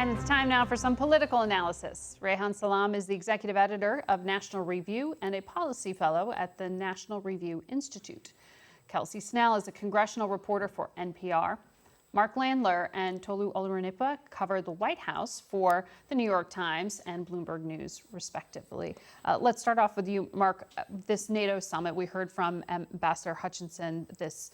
And it's time now for some political analysis. Reihan Salam is the executive editor of National Review and a policy fellow at the National Review Institute. Kelsey Snell is a congressional reporter for NPR. Mark Landler and Tolu Olorunnipa cover the White House for the New York Times and Bloomberg News, respectively. Let's start off with you, Mark. This NATO summit, we heard from Ambassador Hutchinson, this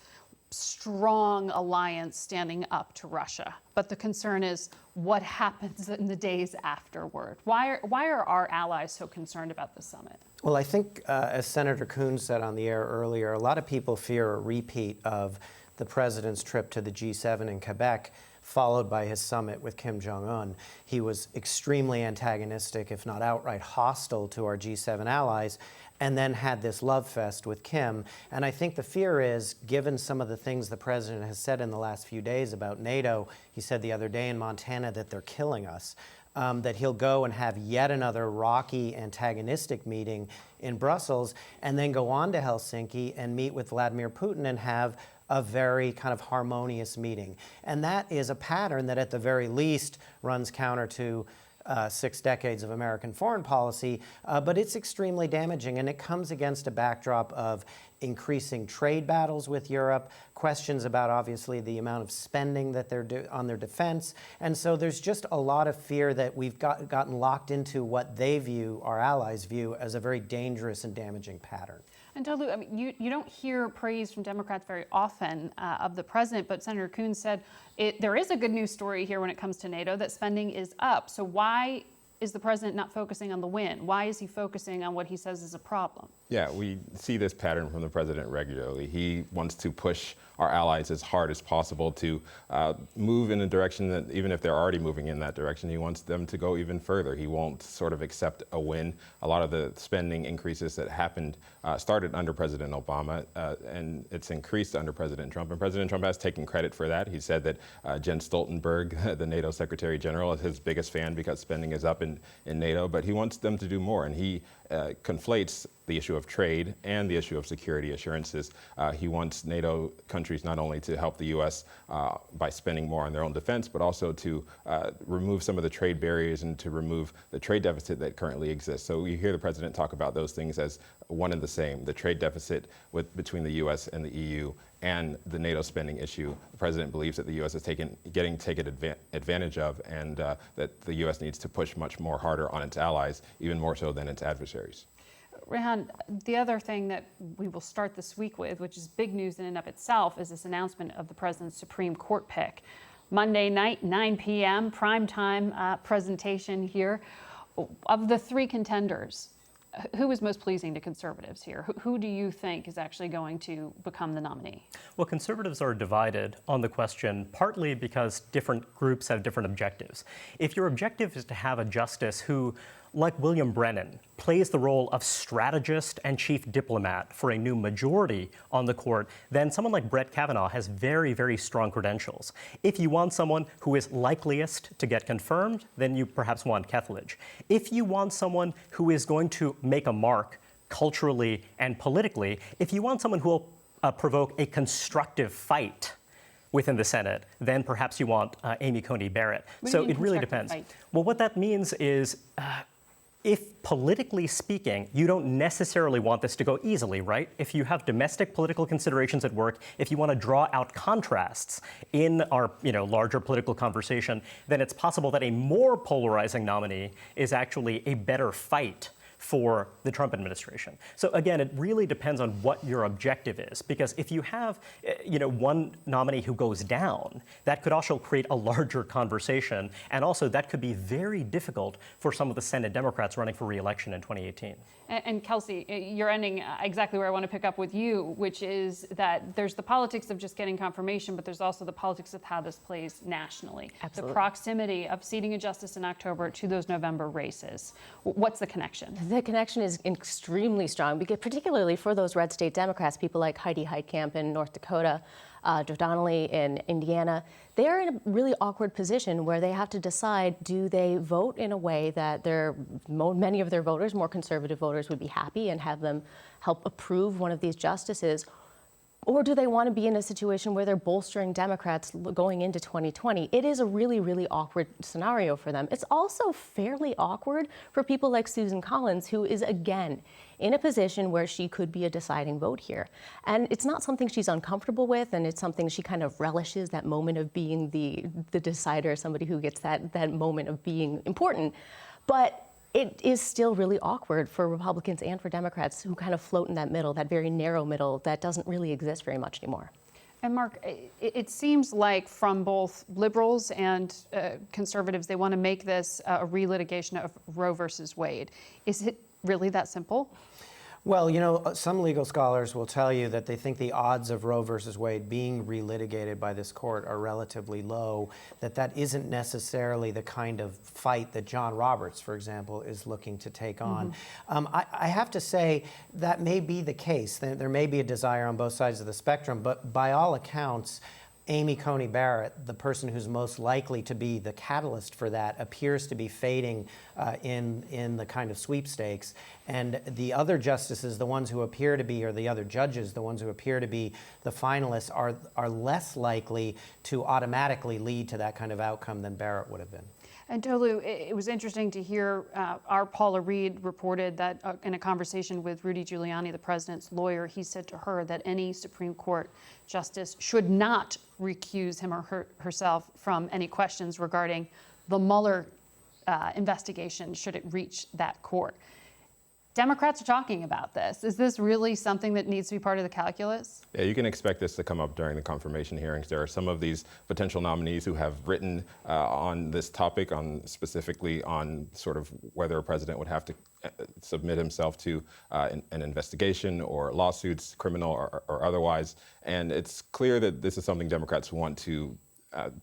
strong alliance standing up to Russia. But the concern is what happens in the days afterward. Why are our allies so concerned about this summit? Well, I think, as Senator Coons said on the air earlier, a lot of people fear a repeat of the president's trip to the G7 in Quebec, followed by his summit with Kim Jong-un. He was extremely antagonistic, if not outright hostile to our G7 allies, and then had this love fest with Kim. And I think the fear is, given some of the things the president has said in the last few days about NATO, he said the other day in Montana that they're killing us, that he'll go and have yet another rocky, antagonistic meeting in Brussels, and then go on to Helsinki and meet with Vladimir Putin and have a very kind of harmonious meeting. And that is a pattern that at the very least runs counter to 6 decades of American foreign policy, but it's extremely damaging, and it comes against a backdrop of increasing trade battles with Europe, questions about obviously the amount of spending that they're on their defense, and so there's just a lot of fear that we've gotten locked into what they view, our allies view, as a very dangerous and damaging pattern. And Tolu, I mean, you don't hear praise from Democrats very often of the president, but Senator Coons said there is a good news story here when it comes to NATO, that spending is up. So why is the president not focusing on the win? Why is he focusing on what he says is a problem? Yeah, we see this pattern from the president regularly. He wants to push our allies as hard as possible to move in a direction that, even if they're already moving in that direction, he wants them to go even further. He won't sort of accept a win. A lot of the spending increases that happened started under President Obama, and it's increased under President Trump. And President Trump has taken credit for that. He said that Jens Stoltenberg, the NATO Secretary General, is his biggest fan because spending is up in NATO, but he wants them to do more. And he conflates the issue of trade and the issue of security assurances. He wants NATO countries not only to help the U.S. By spending more on their own defense, but also to remove some of the trade barriers and to remove the trade deficit that currently exists. So you hear the president talk about those things as one and the same: the trade deficit between the U.S. and the EU and the NATO spending issue. The president believes that the U.S. is getting taken advantage of, and that the U.S. needs to push much more harder on its allies, even more so than its adversaries. Reihan, the other thing that we will start this week with, which is big news in and of itself, is this announcement of the president's Supreme Court pick. Monday night, 9 p.m., primetime presentation here. Of the 3 contenders, who is most pleasing to conservatives here? Who do you think is actually going to become the nominee? Well, conservatives are divided on the question, partly because different groups have different objectives. If your objective is to have a justice who, like William Brennan, plays the role of strategist and chief diplomat for a new majority on the court, then someone like Brett Kavanaugh has very, very strong credentials. If you want someone who is likeliest to get confirmed, then you perhaps want Kethledge. If you want someone who is going to make a mark culturally and politically, if you want someone who will provoke a constructive fight within the Senate, then perhaps you want Amy Coney Barrett. So it really depends. Fight? Well, what that means is if politically speaking, you don't necessarily want this to go easily, right? If you have domestic political considerations at work, if you want to draw out contrasts in our larger political conversation, then it's possible that a more polarizing nominee is actually a better fight for the Trump administration. So again, it really depends on what your objective is, because if you have, one nominee who goes down, that could also create a larger conversation, and also that could be very difficult for some of the Senate Democrats running for re-election in 2018. And Kelsey, you're ending exactly where I want to pick up with you, which is that there's the politics of just getting confirmation, but there's also the politics of how this plays nationally. Absolutely. The proximity of seating a justice in October to those November races. What's the connection? The connection is extremely strong, because particularly for those red state Democrats, people like Heidi Heitkamp in North Dakota, Joe Donnelly in Indiana, they're in a really awkward position where they have to decide, do they vote in a way that many of their voters, more conservative voters, would be happy and have them help approve one of these justices, Or do they want to be in a situation where they're bolstering Democrats going into 2020? It is a really, really awkward scenario for them. It's also fairly awkward for people like Susan Collins, who is, again, in a position where she could be a deciding vote here. And it's not something she's uncomfortable with, and it's something she kind of relishes, that moment of being the decider, somebody who gets that moment of being important. But it is still really awkward for Republicans and for Democrats who kind of float in that middle, that very narrow middle that doesn't really exist very much anymore. And Mark, it seems like from both liberals and conservatives, they want to make this a relitigation of Roe versus Wade. Is it really that simple? Well, you know, some legal scholars will tell you that they think the odds of Roe versus Wade being relitigated by this court are relatively low, that isn't necessarily the kind of fight that John Roberts, for example, is looking to take on. I have to say that may be the case. There may be a desire on both sides of the spectrum, but by all accounts, Amy Coney Barrett, the person who's most likely to be the catalyst for that, appears to be fading in the kind of sweepstakes. And the other justices, the ones who appear to be, or the other judges, the ones who appear to be the finalists, are less likely to automatically lead to that kind of outcome than Barrett would have been. And Tolu, it was interesting to hear our Paula Reed reported that in a conversation with Rudy Giuliani, the president's lawyer, he said to her that any Supreme Court justice should not recuse him or herself from any questions regarding the Mueller investigation should it reach that court. Democrats are talking about this. Is this really something that needs to be part of the calculus? Yeah, you can expect this to come up during the confirmation hearings. There are some of these potential nominees who have written on this topic, specifically on sort of whether a president would have to submit himself to an investigation or lawsuits, criminal or otherwise. And it's clear that this is something Democrats want to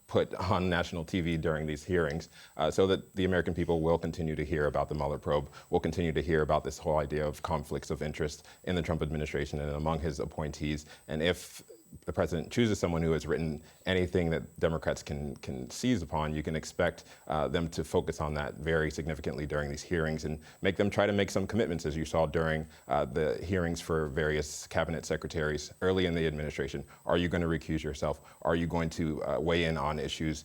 put on national TV during these hearings so that the American people will continue to hear about the Mueller probe, will continue to hear about this whole idea of conflicts of interest in the Trump administration and among his appointees. And if the president chooses someone who has written anything that Democrats can seize upon, you can expect them to focus on that very significantly during these hearings and make them try to make some commitments, as you saw during the hearings for various cabinet secretaries early in the administration. Are you going to recuse yourself? Are you going to weigh in on issues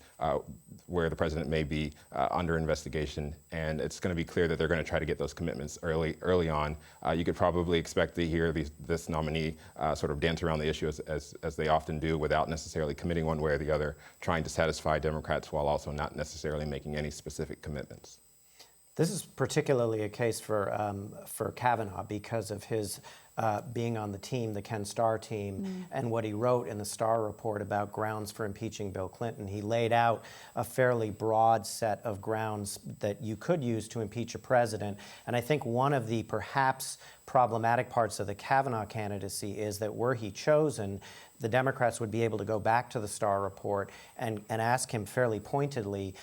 where the president may be under investigation? And it's going to be clear that they're going to try to get those commitments early on. You could probably expect to hear this nominee sort of dance around the issue as they often do, without necessarily committing one way or the other, trying to satisfy Democrats while also not necessarily making any specific commitments. This is particularly a case for Kavanaugh because of his being on the team, the Ken Starr team, and what he wrote in the Starr report about grounds for impeaching Bill Clinton. He laid out a fairly broad set of grounds that you could use to impeach a president. And I think one of the perhaps problematic parts of the Kavanaugh candidacy is that were he chosen, the Democrats would be able to go back to the Starr report and ask him fairly pointedly,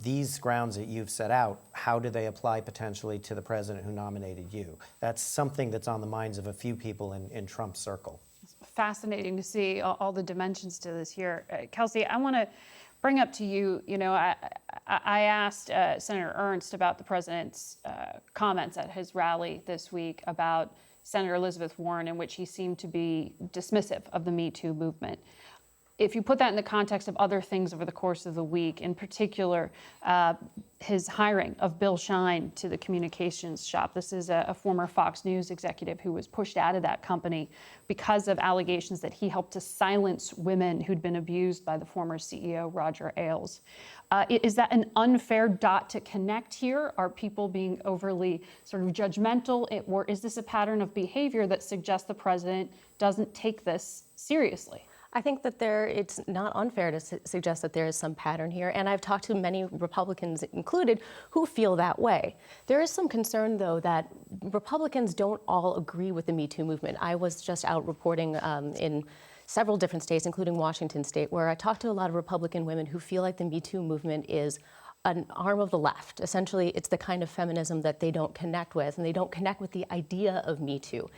these grounds that you've set out, how do they apply potentially to the president who nominated you? That's something that's on the minds of a few people in Trump's circle. It's fascinating to see all the dimensions to this here. Kelsey, I want to bring up to you, I asked Senator Ernst about the president's comments at his rally this week about Senator Elizabeth Warren, in which he seemed to be dismissive of the Me Too movement. If you put that in the context of other things over the course of the week, in particular, his hiring of Bill Shine to the communications shop. This is a former Fox News executive who was pushed out of that company because of allegations that he helped to silence women who'd been abused by the former CEO, Roger Ailes. Is that an unfair dot to connect here? Are people being overly sort of judgmental, or is this a pattern of behavior that suggests the president doesn't take this seriously? I think that it's not unfair to suggest that there is some pattern here, and I've talked to many Republicans included who feel that way. There is some concern, though, that Republicans don't all agree with the Me Too movement. I was just out reporting in several different states, including Washington State, where I talked to a lot of Republican women who feel like the Me Too movement is an arm of the left. Essentially, it's the kind of feminism that they don't connect with, and they don't connect with the idea of Me Too.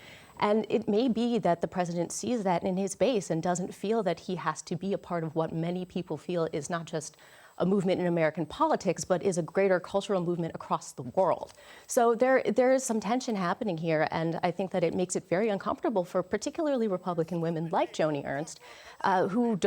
And it may be that the president sees that in his base and doesn't feel that he has to be a part of what many people feel is not just a movement in American politics, but is a greater cultural movement across the world. So there is some tension happening here, and I think that it makes it very uncomfortable for particularly Republican women like Joni Ernst, who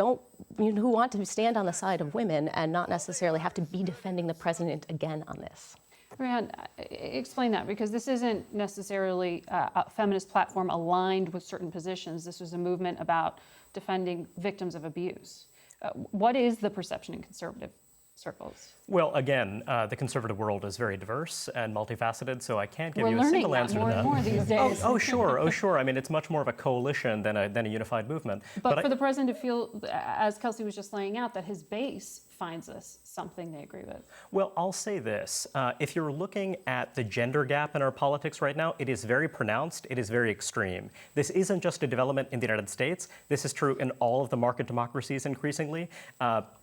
want to stand on the side of women and not necessarily have to be defending the president again on this. Reihan, explain that, because this isn't necessarily a feminist platform aligned with certain positions. This was a movement about defending victims of abuse. What is the perception in conservative circles? Well, again, the conservative world is very diverse and multifaceted, so I can't give you a We're single learning answer that to more that. and more these days. Oh, sure. I mean, it's much more of a coalition than a unified movement. But for the president to feel, as Kelsey was just laying out, that his base finds this something they agree with. Well, I'll say this. If you're looking at the gender gap in our politics right now, it is very pronounced. It is very extreme. This isn't just a development in the United States. This is true in all of the market democracies increasingly.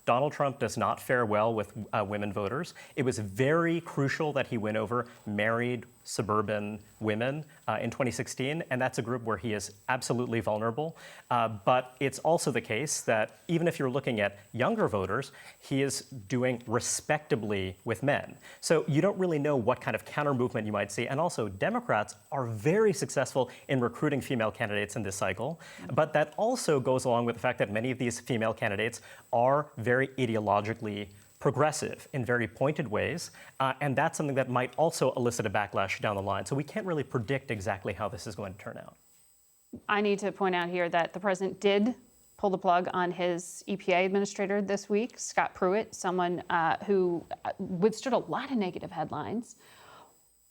Donald Trump does not fare well with women voters. It was very crucial that he win over married suburban women in 2016, and that's a group where he is absolutely vulnerable. But it's also the case that even if you're looking at younger voters, he is doing respectably with men. So you don't really know what kind of counter movement you might see. And also, Democrats are very successful in recruiting female candidates in this cycle. But that also goes along with the fact that many of these female candidates are very ideologically progressive in very pointed ways, and that's something that might also elicit a backlash down the line. So we can't really predict exactly how this is going to turn out. I need to point out here that the president did pull the plug on his EPA administrator this week, Scott Pruitt, someone who withstood a lot of negative headlines.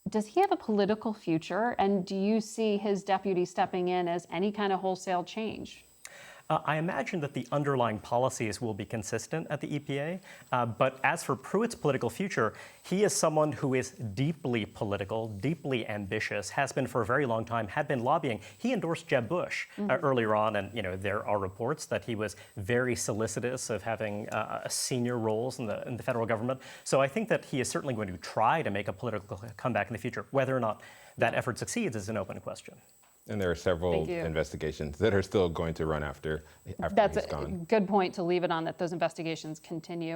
Does he have a political future, and do you see his deputy stepping in as any kind of wholesale change? I imagine that the underlying policies will be consistent at the EPA, but as for Pruitt's political future, he is someone who is deeply political, deeply ambitious, has been for a very long time, had been lobbying. He endorsed Jeb Bush earlier on, and there are reports that he was very solicitous of having senior roles in the federal government. So I think that he is certainly going to try to make a political comeback in the future. Whether or not that effort succeeds is an open question. And there are several investigations that are still going to run after he's gone. That's a good point to leave it on, that those investigations continue.